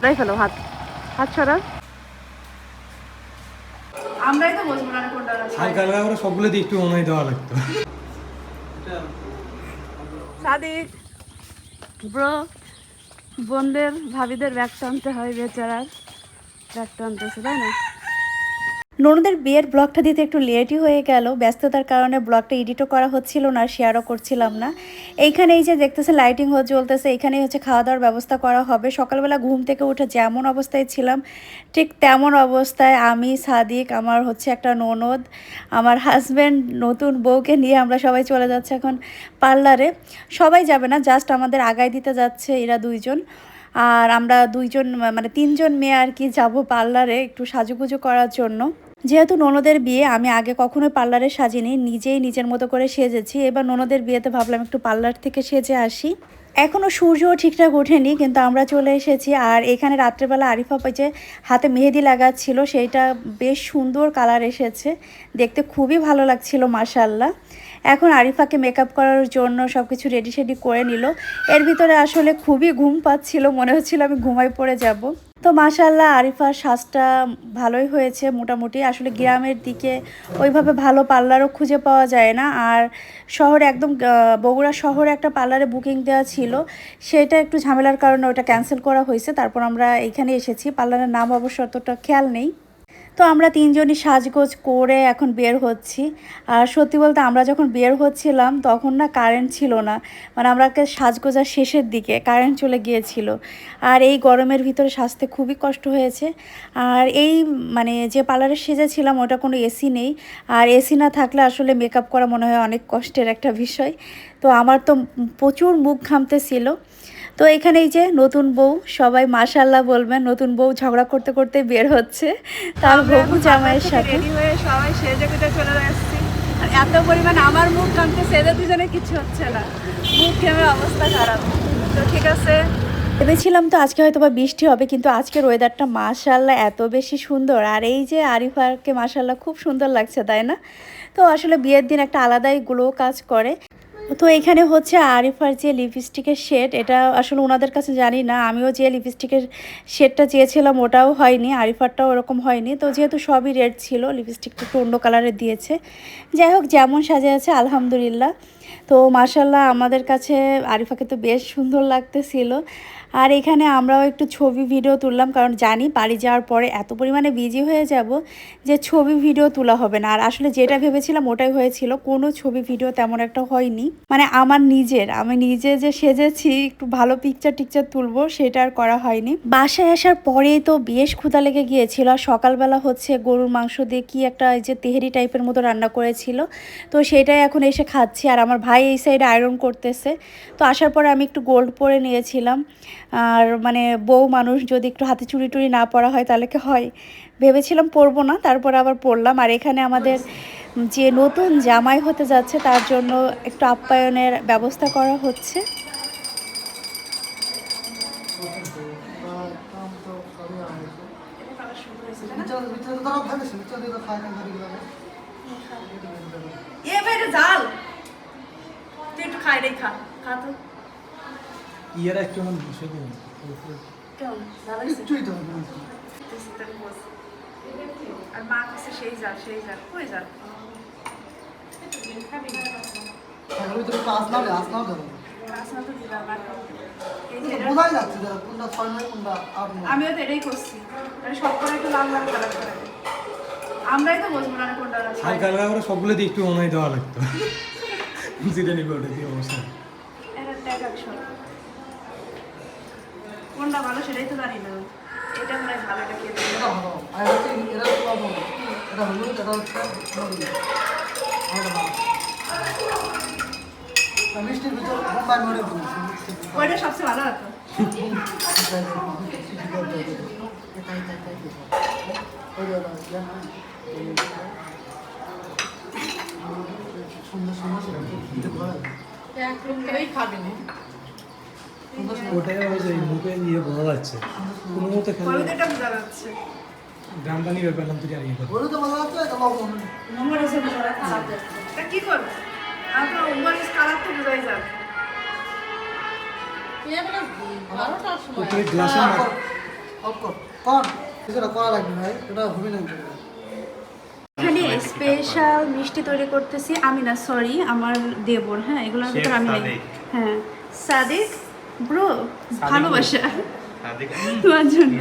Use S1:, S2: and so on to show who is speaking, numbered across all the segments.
S1: রাই ফেলো হাত, হাত ছড়া। আমরাই তো বসবো না কোনটা
S2: হালকা হালকা করে সবগুলো দিয়ে একটু মনে দেওয়া লাগতো।
S1: সাদিক ব্রো, বোনদের ভাবিদের ব্যাগ টানতে হয়, বেচারার ব্যাগ টানতেছে তাই না। ননদের বিয়ের ব্লগটা দিতে একটু লেটই হয়ে গেল, ব্যস্ততার কারণে ব্লগটা এডিটও করা হচ্ছিল না, শেয়ারও করছিলাম না। এইখানে এই যে দেখতেছে লাইটিং চলতেছে, এখানেই হচ্ছে খাওয়া দাওয়ার ব্যবস্থা করা হবে। সকালবেলা ঘুম থেকে উঠে যেমন অবস্থায় ছিলাম ঠিক তেমন অবস্থায় আমি, সাদিক, আমার হচ্ছে একটা ননদ, আমার হাজব্যান্ড, নতুন বউকে নিয়ে আমরা সবাই চলে যাচ্ছে এখন পার্লারে। সবাই যাবে না, জাস্ট আমাদের আগায় দিতে যাচ্ছে এরা দুইজন, আর আমরা দুইজন মানে তিনজন মেয়ে আর কি যাবো পার্লারে একটু সাজুগুজু করার জন্য। যেহেতু ননদের বিয়ে, আমি আগে কখনোই পার্লারে সাজিনি, নিজেই নিজের মতো করে সেজেছি। এবার ননদের বিয়েতে ভাবলাম একটু পার্লার থেকে সেজে আসি। এখনও সূর্যও ঠিকঠাক ওঠেনি কিন্তু আমরা চলে এসেছি। আর এখানে রাত্রেবেলা আরিফা যে হাতে মেহেদি লাগাচ্ছিল, সেইটা বেশ সুন্দর কালার এসেছে, দেখতে খুবই ভালো লাগছিল মাশাআল্লাহ। এখন আরিফাকে মেকআপ করার জন্য সব কিছু রেডি শেডি করে নিল। এর ভিতরে আসলে খুবই ঘুম পাচ্ছিল, মনে হচ্ছিল আমি ঘুমাই পড়ে যাব। তো মাশাআল্লাহ আরিফার সাজটা ভালোই হয়েছে মোটামুটি। আসলে গ্রামের দিকে ওইভাবে ভালো পার্লারও খুঁজে পাওয়া যায় না, আর শহরে একদম বগুড়া শহরে একটা পার্লারে বুকিং দেওয়া ছিল, সেটা একটু ঝামেলার কারণে ওটা ক্যান্সেল করা হয়েছে। তারপর আমরা এখানে এসেছি, পার্লারের নাম অবশ্য অতটা খেয়াল নেই। তো আমরা তিনজনই সাজগোজ করে এখন বের হচ্ছি। আর সত্যি বলতে আমরা যখন বের হচ্ছিলাম তখন না কারেন্ট ছিল না, মানে আমরা সাজগোজার শেষের দিকে কারেন্ট চলে গিয়েছিল। আর এই গরমের ভিতরে সাজতে খুবই কষ্ট হয়েছে। আর এই মানে যে পার্লারে সেজেছিলাম ওটা কোনো এসি নেই, আর এসি না থাকলে আসলে মেকআপ করা মনে হয় অনেক কষ্টের একটা বিষয়। তো আমার তো প্রচুর মুখ ঘামতেছিল। তো এখানে এই যে নতুন বউ, সবাই মাশাআল্লাহ বলবেন, নতুন বউ ঝগড়া করতে করতে বের হচ্ছে তার হবু জামাইয়ের সাথে। রেডি হয়ে সবাই সেজে গুজে চলে যাচ্ছি, আর এত পরিমাণ আমার মুখ ঘামতে, সেজে দুজনে কিছু হচ্ছে না, মুখ ঘেমে অবস্থা খারাপ। তো ঠিক আছে, ভেবেছিলাম তো আজকে হয়তো বা বৃষ্টি হবে, কিন্তু আজকের ওয়েদারটা মাশাআল্লাহ এত বেশি সুন্দর। আর এই যে আরিফাকে মাশাআল্লাহ খুব সুন্দর লাগছে তাই না। তো আসলে বিয়ের দিন একটা আলাদাই গ্লো কাজ করে। তো এখানে হচ্ছে আরিফার যে লিপস্টিকের শেড, এটা আসলে ওনাদের কাছে জানি না, আমিও যে লিপস্টিকের শেডটা চেয়েছিলাম ওটাও হয়নি, আরিফারটাও ওরকম হয়নি। তো যেহেতু সবই রেড ছিল, লিপস্টিকটা একটু অন্য কালারের দিয়েছে। যাই হোক, যেমন সাজে আছে আলহামদুলিল্লাহ। তো মাশাআল্লাহ আমাদের কাছে আরিফাকে তো বেশ সুন্দর লাগতেছিল। আর এখানে আমরাও একটু ছবি ভিডিও তুললাম, কারণ জানি বাড়ি যাওয়ার পরে এত পরিমাণে বিজি হয়ে যাব যে ছবি ভিডিও তোলা হবে না। আর আসলে যেটা ভেবেছিলাম ওটাই হয়েছিল, কোনো ছবি ভিডিও তেমন একটা হয়নি। মানে আমি নিজে যে সেজেছি একটু ভালো পিকচার টিকচার তুলবো সেটা আর করা হয়নি। বাসায় আসার পরেই তো বেশ ক্ষুধা লেগে গিয়েছিল। আর সকালবেলা হচ্ছে গরুর মাংস দিয়ে কি একটা এই যে তেহেরি টাইপের মতো রান্না করেছিল, তো সেটাই এখন এসে খাচ্ছি। আর আমার ভাই এই সাইডে আয়রন করতেছে। তো আসার পরে আমি একটু গোল্ড পরে নিয়েছিলাম, আর মানে বউ মানুষ যদি একটু হাতে চুড়ি টুড়ি না পরা হয় তাহলে কি হয়, ভেবেছিলাম পরবো না, তারপর আবার পরলাম। আর এখানে আমাদের যে নতুন জামাই হতে যাচ্ছে তার জন্য একটু আপ্যায়নের ব্যবস্থা করা হচ্ছে।
S2: ইয়ারা একটু আমার বসে
S1: আর মা কাছে সেই যা কই যা আমিও তো এটাই করছি, মানে সব করে একটু লাল লাল কালার করে আমরাই তো বসবো না কোনটা।
S2: হালকা হালকা করে সবগুলো দিয়ে একটু মনে দেওয়া লাগতো। যেটা নিবে ওটা দিয়ে অবস্থা
S1: কোনটা ভালো সেটাই তো জানি না। এটা মনে হয় ভালো, এটা খেয়ে ওইটা সবচেয়ে ভালো হতো।
S2: ওটাই মুখে ইয়ে বোঝা যাচ্ছে কোনো মতো খেলে
S1: বোঝা যাচ্ছে।
S2: গ্রাম পানি পেলাম তুই আর ইয়ে করবো
S1: কি করবো, কালার তো বোঝাই যাবে। এখানে স্পেশাল মিষ্টি তৈরি করতেছি আমি না, সরি আমার দেবর। হ্যাঁ, এগুলোর ভিতরে আমি নেই। হ্যাঁ, সাদিক ব্রো, ভালোবাসা তোমার জন্য।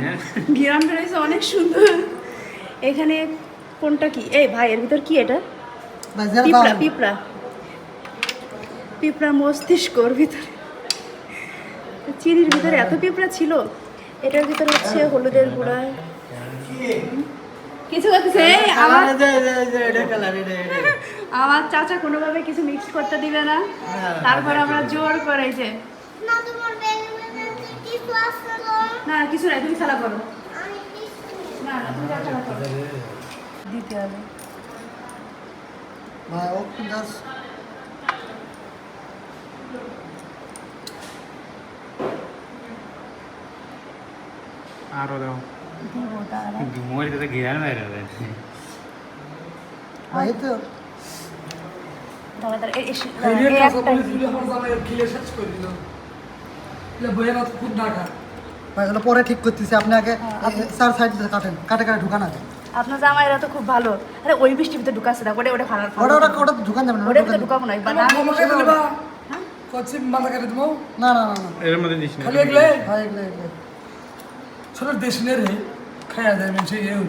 S1: ঘিরান বেরোয়েছে অনেক সুন্দর। এখানে কোনটা কি? এই ভাই, এর ভিতর কি এটা? পিঁপড়া, পিঁপড়া, পিঁপড়া মস্তিষ্কর ভিতরে, চিনির ভিতরে এত পিঁপড়া ছিল। এটার ভিতরে হচ্ছে হলুদের গুঁড়া, কিছু করতেছে। আমার চাচা কোনোভাবে কিছু মিক্স করতে দিবে না, তারপর আমরা জোর করে যে না কিছু নাই, তুমি খেলা করো। না না, তুমি খেলা করো, দিতে হবে।
S2: আরো দাও
S1: দিব তাহলে।
S3: মোবাইল তো ঘিরান মেরে দেয়
S1: দাঁড়া দাঁড়া, এই একটা
S4: পরে ঠিক করতেছি আপনি আগে চার সাইড কাটেন, কাটে কাটে ঢুকান আগে।
S1: আপনার জামাইরা তো খুব ভালো। আরে ওই বৃষ্টির ভিতরে ঢুকাচ্ছে না, ওটা ওটা ভালো,
S4: ওটা ওটা ওটা ঢুকান যাবে না,
S1: ওটা ভিতরে ঢুকাবো না। বানা
S4: না না না না
S2: এর মধ্যে দিস না।
S4: হয় এগুলো এগুলো
S5: ছোট দেশ নে রে খাইয়া দেয় মানুষ এও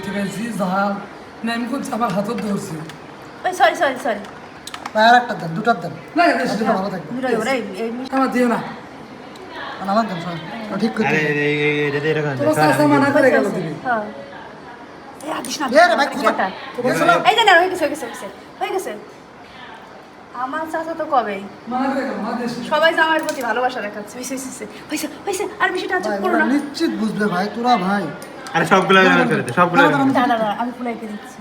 S5: থেকে জাল নেমে করছে আমার হাতত ধরছে
S1: ওই সরি সরি সরি,
S4: আর একটা দেন, দুটার দেন,
S5: না দেশ
S4: দুটো ভালো থাকবে।
S1: এই
S5: আমার দিও না
S4: আর আমার দেন সবাই ঠিক করতে
S3: আরে এটা এরকম
S5: তোমার সাসা মানা করে গেল তুমি
S1: হ্যাঁ, এই আদিস না,
S4: এ রে ভাই, কোথা-
S1: এই যে না, হয়ে গেছে হয়ে গেছে হয়ে গেছে। আমার চাচা তো কবেই
S5: মানা করে গেল মা দেশ
S1: সবাই জামাইয়ের প্রতি ভালোবাসা দেখাচ্ছে। হয়েছে হয়েছে হয়েছে হয়েছে, আর বেশিটা
S4: ভাই,
S1: করো
S4: ওরা
S1: না।
S4: নিশ্চিত বুঝবে ভাই, তোরা ভাই
S3: আরে সবগুলো করে দে সবগুলো
S4: না, না, না,
S1: দাঁড়া দাঁড়া, আমি ফুলাইতে দিচ্ছি।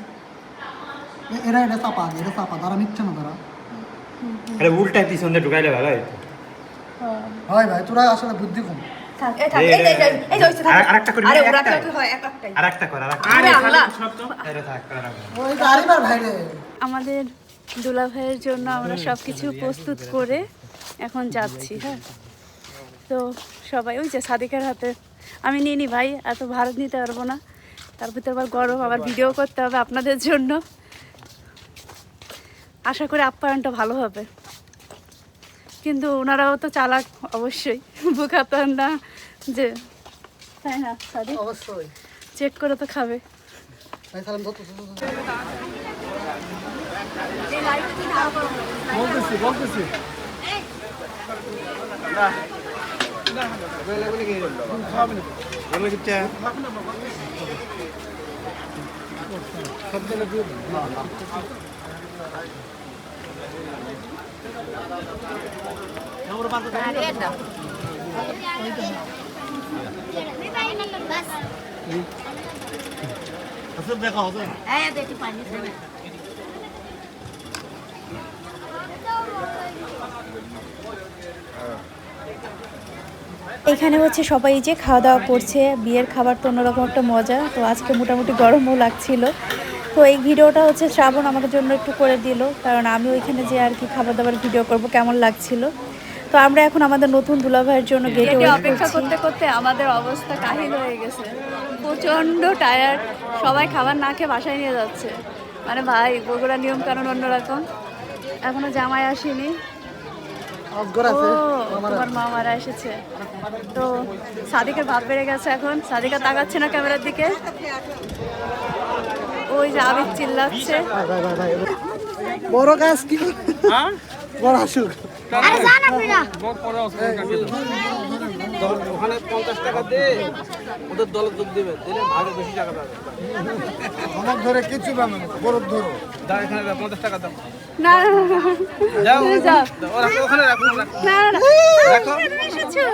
S4: এরা এটা চাপা আগে, এটা চাপা, তারা নিচ্ছে না তারা।
S3: আরে উল্টা পিছন দিয়ে ঢুকাইলে ভালো হয়
S1: হ্যাঁ,
S4: হয় ভাই, তোরা আসলে বুদ্ধি কম।
S1: থাক, এই থাক, এই যে এই যে হয়েছে, থাক।
S3: আরেকটা করি,
S1: আরে ওরা
S3: একটাই।
S1: তো হয় একটাই।
S3: আরেকটা কর আরেকটা
S1: আরে আল্লাহ,
S3: আরে থাক আর
S4: ওই যে আরেকবার ভাই রে,
S1: আমাদের দুলা ভাইয়ের জন্য আমরা সব কিছু প্রস্তুত করে এখন যাচ্ছি। হ্যাঁ, তো সবাই ওই যে সাদিকের হাতে আমি নিয়ে নি ভাই, এত ভারত নিতে পারবো না, তার ভিতরে আবার গরম, আবার ভিডিও করতে হবে আপনাদের জন্য। আশা করি আপ্যায়নটা ভালো হবে, কিন্তু ওনারাও তো চালাক অবশ্যই, বুকাতেন না যে, তাই না সাদিক?
S4: অবশ্যই
S1: চেক করে তো খাবে।
S4: ভাই সালাম ধর, বলতেছি
S3: বলে কিচ্ছা
S1: এখানে হচ্ছে সবাই যে খাওয়া দাওয়া করছে, বিয়ের খাবার তো অন্যরকম একটা মজা। তো আজকে মোটামুটি গরমও লাগছিল। তো এই ভিডিওটা হচ্ছে শ্রাবণ আমাদের জন্য একটু করে দিল, কারণ আমি ওইখানে যে আর কি খাবার দাবার ভিডিও করব, কেমন লাগছিল। তো আমরা এখন আমাদের নতুন দুলাভাইয়ের জন্য গেটে অপেক্ষা করতে করতে আমাদের অবস্থা কাহিল হয়ে গেছে, প্রচণ্ড টায়ার্ড। সবাই খাবার না খেয়ে বাসায় নিয়ে যাচ্ছে। মানে ভাই, বগুড়ার নিয়ম কানুন অন্যরকম। এখনো জামাই আসেনি। ও, তোমার মামারা এসেছে। তো সাদিকের ভাব বেড়ে গেছে এখন, সাদিকা তাকাচ্ছে না ক্যামেরার দিকে। ওই যে আবিদ চিল্লাচ্ছে।
S4: বড় গাছ কি বড় আসুক,
S2: ওখানে 50 টাকা দে, ওদের দলে যোগ দিবে, দিলে ভাগে বেশি টাকা পাবে।
S4: আমার ধরে কিছু পাবে না, বড় ধরো।
S2: দাও এখানে দাও, 50 টাকা দাও।
S1: না না না,
S2: যাও
S1: তুমি যাও।
S2: ওরা ওখানে রাখো, রাখো।
S1: না না না,
S2: রাখো।
S1: তুমি এসেছো।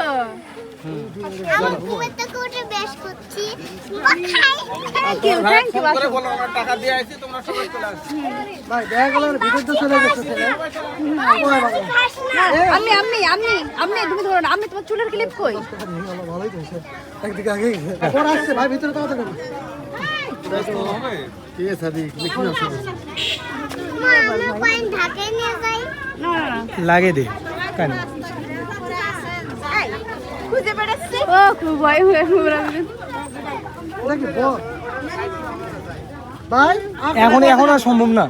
S6: আমার কুবেরটা কোটে বেশ করছি
S1: থ্যাংক ইউ থ্যাংক ইউ।
S2: করে বলো আমরা টাকা দিয়ে আইছি, তোমরা সবাই চলে আসো।
S4: ভাই দেখা গেল ভিতর তো চলে গেছে ছেলে।
S1: আমি আমি আমি আমি তুমি ধরো না, আমি তোমার চুলের ক্লিপ কই?
S4: ভালোই তো একদিকে আগে পর আসছে ভাই, ভিতরে তো কথা ঠিক আছে সাদি লিখি না শুনে
S6: মা আমরা কয়েন ঢাকায় নিয়ে যাই
S1: না না না,
S2: লাগে দে কেন?
S6: খুঁজে বেড়াচ্ছে
S1: ও খুব ভয় হয়ে ঘুরাবেন।
S4: এটা কি বল ভাই
S2: এখন আর সম্ভব না।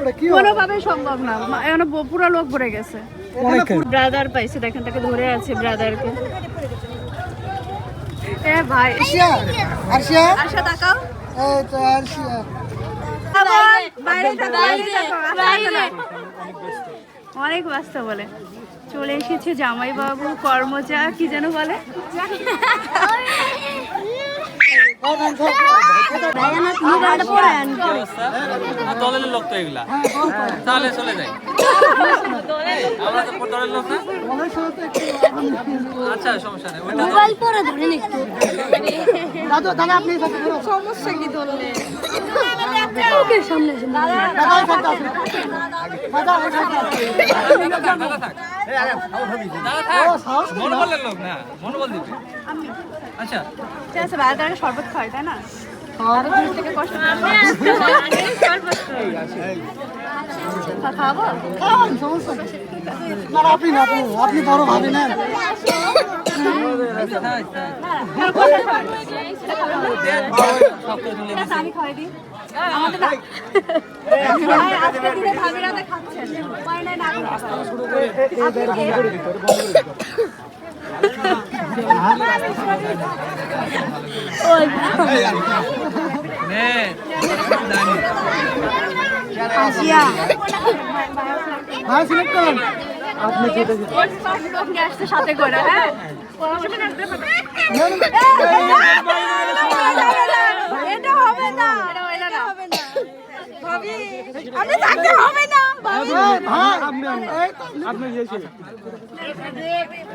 S4: এটা কি
S1: কোনোভাবেই সম্ভব না, এখন পুরো লোক ভরে গেছে।
S2: অনেকক্ষণ।
S1: ব্রাদার পাইছে, দেখেন তাকে ধরে আছে ব্রাদারকে। এ ভাই
S4: আরশিয়া আরশিয়া
S1: আশা তাকাও,
S4: এই তো আরশিয়া
S1: আবার বাইরে থাকো, বাইরে থাকো, বাইরে। অনেক ব্যস্ত বলে চলে এসেছে জামাইবাবু, কর্মজা কি যেন বলে।
S7: দলের লোক তো এগুলা, তাহলে চলে যাই। আমরা তো দলের লোক না। আচ্ছা সমস্যা নেই।
S6: মোবাইল পরে ধরেন একটু
S4: দাদু দাদা আপনি সাথে ধরো
S6: সমস্যা কি ধরলে ওকে সামনে
S4: দাদা সাথে আছে দাদা ওই সাথে আছে
S7: দাদা থাক, মনোবলের লোক না, মনোবল দিবে। আচ্ছা
S1: ঠিক আছে, ব্রাদারকে শরবত খাওয়াই তাই না? থেকে কষ্ট খাওয়াবো।
S4: সমস্যা নেই। না আপনি না আপনি বড় ভাবি নেন
S1: আমি খাওয়াই দিই। আমাদের না ভাই, আজকে দিনে ভাবিরা তো খাচ্ছেন, উপায় নাই না
S7: নে
S1: আসিয়া
S4: ভাই সিলেক্ট করেন আপনি যেটা
S1: আসছে সাথে করে। হ্যাঁ এটা হবে না, এটা হবে না ভাবি, আপনি থাকতে হবে না ভাবি।
S4: ভাই আপনি গিয়েছে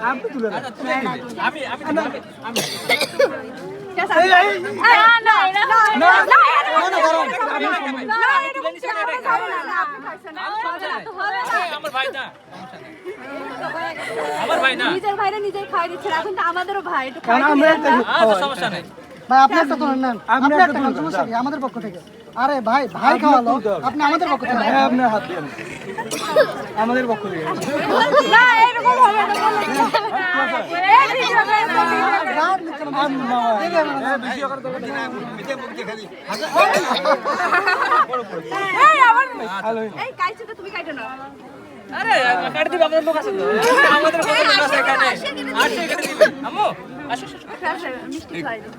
S4: আপনি তুলে
S7: আমি
S1: ঠিক আছে, না না না না না
S7: আমার ভাই না, আমার ভাই না।
S1: নিজের ভাইরা নিজেই খাই দিচ্ছে, এখন তো আমাদেরও ভাই, একটু
S4: কারণ আমরা একটা
S7: আচ্ছা সমস্যা নেই।
S4: ভাই আপনি একটা তো নেন আপনি একটা নেন সমস্যা কি আমাদের পক্ষ থেকে আরে ভাই ভাই খাওয়ালো আপনি আমাদের পক্ষ থেকে
S2: হ্যাঁ আপনার হাত দিয়ে আমাদের পক্ষ থেকে।
S1: না এরকম হবে না, এই কাইছে তুমি কাইটো না।
S7: আরে কাট দিবে, আমাদের লোক আছে তো, আমাদের কত লোক আছে এখানে। আসে এখানে দিবে আম্মু, আসো আসো।
S1: মিষ্টি খাই দিই।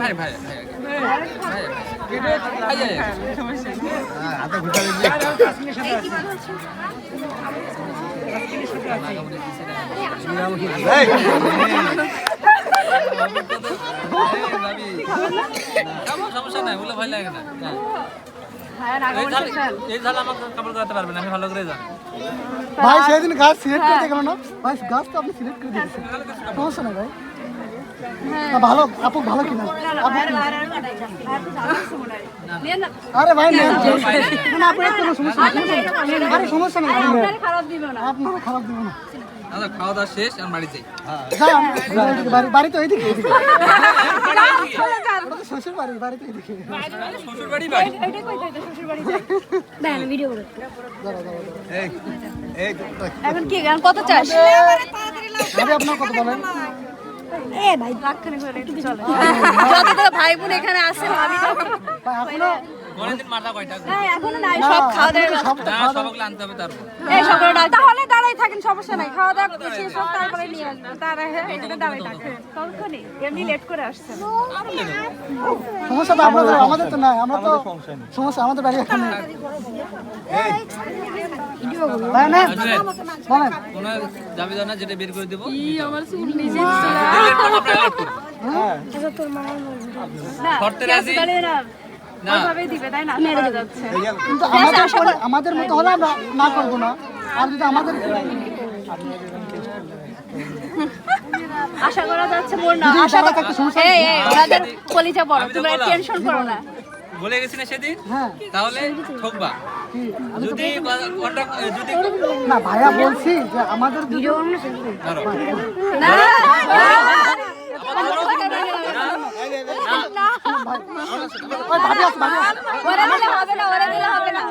S7: ভাই ভাই সমস্যা নাই, বলে ভয় লাগে না।
S1: হ্যাঁ না
S7: এই ঝাল আমাকে কাপড় করাতে পারবেন, আমি ভালো করে জানি।
S4: ভাই সেদিন গাছ সিলেক্ট করে দেখলো না ভাই গাছ তো আপনি সিলেক্ট করে দিয়েছেন সমস্যা না ভাই না, ভালো আপু ভালো কিনা আরে ভাই নেন না আপনার কোনো সমস্যা নেই আরে সমস্যা নেই
S1: খারাপ দিবে না।
S4: আপনারা খারাপ দিবেন না
S7: আচ্ছা খাওয়া দাওয়া শেষ, আমি বাড়ি যাই।
S4: যান এইদিকে বাড়ি তো এইদিকে এইদিকে ওটা তো শ্বশুর বাড়ি তো এইদিকে
S7: শ্বশুর বাড়ি বাড়ি।
S1: এটাই কই যাইতে শ্বশুর বাড়ি যাই।
S6: ব্যান ভিডিও করে
S1: এখন কি গান কত চাস?
S4: ভাবি আপনার কত বলেন
S6: এ ভাই
S1: লাখখানি করে একটু চলে। যত তো ভাই বোন এখানে আছে ভাবি তো।
S4: ভাই এখনো
S7: পরের দিন মাথা কয়টা?
S1: হ্যাঁ এখনো নাই, সব খাওয়া দাওয়া।
S4: সব তো
S7: না
S4: খাওয়া দাওয়া
S7: সবগুলো আনতে হবে তারপর।
S1: এই সবগুলো ডাল তাহলে দাঁড়াই থাকেন, সমস্যা নাই, খাওয়া দাওয়া শেষ হোক তারপরে নিয়ে আসবেন। তারা এখানে দাঁড়াই থাকেন কখনই, এমনি লেট করে আসছেন।
S4: সমস্যা তো আপনাদের আমাদের তো নাই আমরা তো সমস্যা আমাদের বাড়ি এখানে ভাই না বলেন
S7: কোনো যাবি না, যেটা বের করে দেবো।
S1: আমার চুল নিজে না
S7: শর্তে
S1: ক্যাশ
S7: রাজি?
S1: করে না
S7: না।
S1: ওইভাবেই দিবে তাই না, আশা করা যাচ্ছে।
S4: কিন্তু আমাদের মতো হলে আমরা না করবো না আর যদি আমাদের
S1: আশা করা যাচ্ছে মোর না,
S4: যদি
S1: আশা
S4: টাকা থাকতে সমস্যা
S1: এই এই ওদের কলিজা বড়,
S7: আমি তো
S1: তোমরা
S7: বললাম।
S1: টেনশন করো না।
S7: বলে গেছি না সেদিন,
S4: হ্যাঁ
S7: তাহলে ঠকবা। যদি যদি
S4: না ভাইয়া বলছি যে আমাদের ভিডিও
S7: ধরো।
S1: না
S4: ভাই ওই ভাবি আছে ভাবি আছে।
S6: ওরা দিলে হবে না, ওরা দিলে হবে না।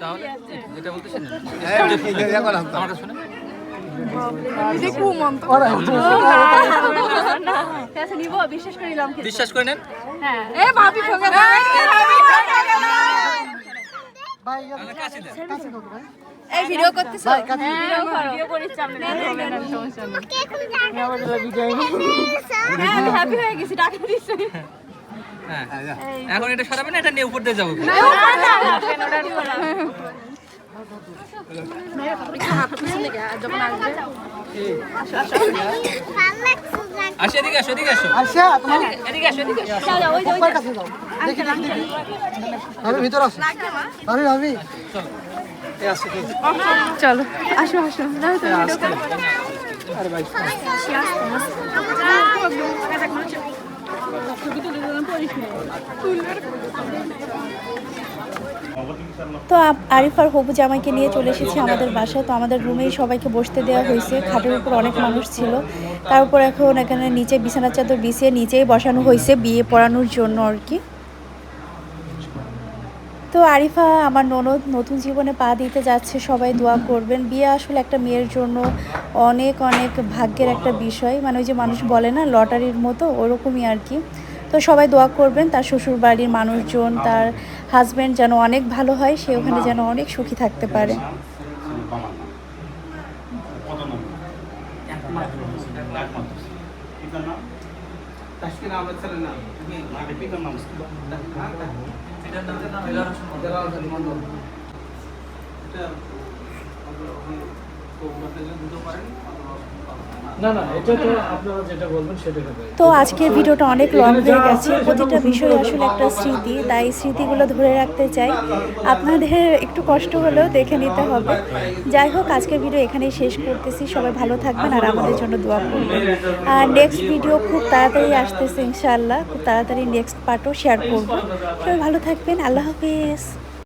S7: তাহলে যেটা বলতেছেন আমার কাছে শুনে
S4: ওরা
S1: আচ্ছা নিব, বিশ্বাস করে নিলাম।
S7: বিশ্বাস করে নেন।
S1: হ্যাঁ
S6: এ ভাবি ঠকে গেল।
S4: ভাই
S7: কাছে দেন।
S4: কাছে দাও ভাই
S6: এই ভিডিও করতেছ?
S4: ভাই কাছে
S1: ভিডিও করিস সামনে, সমস্যা নেই।
S6: হ্যাঁ, আমি হ্যাপি হয়ে গেছি, টাকা দিছি।
S7: হ্যাঁ এখন এটা সরাবেন, এটা নিয়ে উপর দিয়ে যাবো। আসো এদিকে, আসো এদিকে, আসো
S4: আচ্ছা তোমার
S7: এদিকে, আসো এদিকে।
S4: উপর কাছে যাও দেখি দেখি দেখি ভাবি ভিতর আসো ভাবি ভাবি
S1: চলো আসো আসো, যাও তুমি ভিডিও করো। তো আরিফ আর হবু জামাইকে নিয়ে চলে এসেছি আমাদের বাসায়। তো আমাদের রুমেই সবাইকে বসতে দেওয়া হয়েছে। খাটের উপর অনেক মানুষ ছিল, তার উপর এখন এখানে নিচে বিছানার চাদর বিছিয়ে নিচেই বসানো হয়েছে বিয়ে পড়ানোর জন্য আর কি। তো আরিফা আমার ননদ নতুন জীবনে পা দিতে যাচ্ছে, সবাই দোয়া করবেন। বিয়ে আসলে একটা মেয়ের জন্য অনেক অনেক ভাগ্যের একটা বিষয়, মানে ওই যে মানুষ বলে না লটারির মতো, ওরকমই আর কি। তো সবাই দোয়া করবেন তার শ্বশুর বাড়ির মানুষজন, তার হাজব্যান্ড যেন অনেক ভালো হয়, সে ওখানে যেন অনেক সুখী থাকতে পারে।
S2: না না, এটা তো আপনারা যেটা বলবেন সেটা হবে।
S1: তো আজকের ভিডিওটা অনেক লং হয়ে গেছে। প্রতিটা বিষয় আসলে একটা স্মৃতি, তাই স্মৃতিগুলো ধরে রাখতে চাই। আপনাদের একটু কষ্ট হলেও দেখে নিতে হবে। যাই হোক, আজকের ভিডিও এখানেই শেষ করতেছি। সবাই ভালো থাকবেন আর আমাদের জন্য দোয়া করবেন। আর নেক্সট ভিডিও খুব তাড়াতাড়ি আসতেছে ইনশাআল্লাহ, খুব তাড়াতাড়ি নেক্সট পার্টও শেয়ার করব। সবাই ভালো থাকবেন, আল্লাহ হাফেজ।